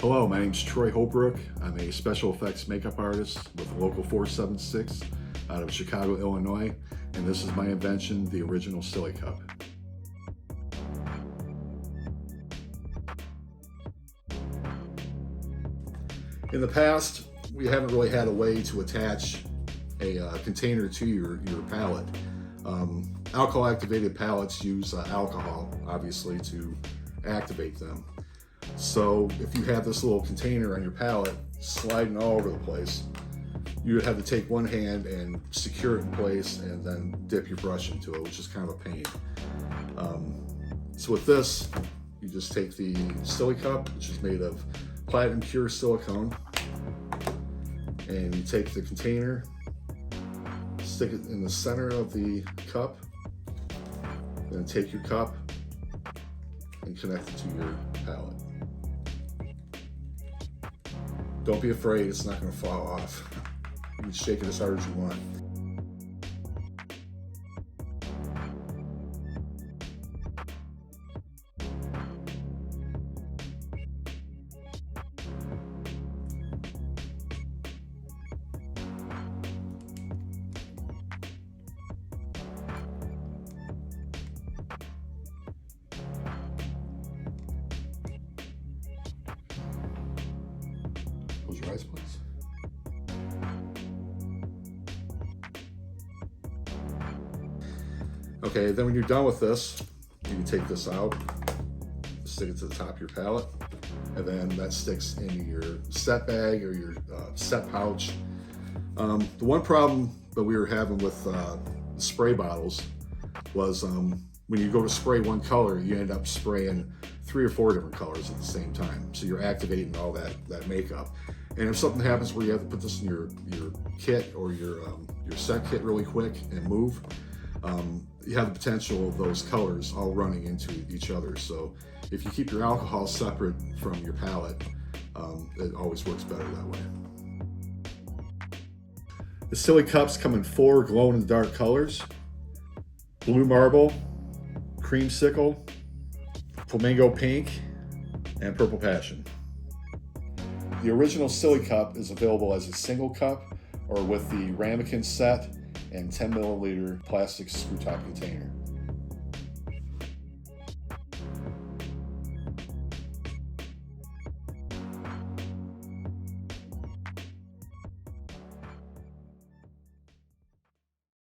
Hello, my name's Troy Holbrook. I'm a special effects makeup artist with Local 476 out of Chicago, Illinois, and this is my invention, the original Sili-Cup. In the past, we haven't really had a way to attach a container to your palette. Alcohol activated palettes use alcohol, obviously, to activate them. So if you have this little container on your palette sliding all over the place, you would have to take one hand and secure it in place and then dip your brush into it, which is kind of a pain. So with this, you just take the Sili-Cup, which is made of platinum pure silicone, and you take the container, stick it in the center of the cup, then take your cup and connect it to your palette. Don't be afraid, it's not going to fall off. You can shake it as hard as you want. Close your eyes, please. Okay, then when you're done with this, you can take this out, stick it to the top of your palette, and then that sticks into your set bag or your set pouch. The one problem that we were having with spray bottles was when you go to spray one color, you end up spraying 3 or 4 different colors at the same time. So you're activating all that makeup. And if something happens where you have to put this in your kit or your set kit really quick and move, you have the potential of those colors all running into each other. So if you keep your alcohol separate from your palette, it always works better that way. The Sili-Cups come in 4 glow-in-the-dark colors: blue marble, creamsicle, flamingo pink, and purple passion. The original Sili-Cup is available as a single cup or with the ramekin set and 10 milliliter plastic screw top container.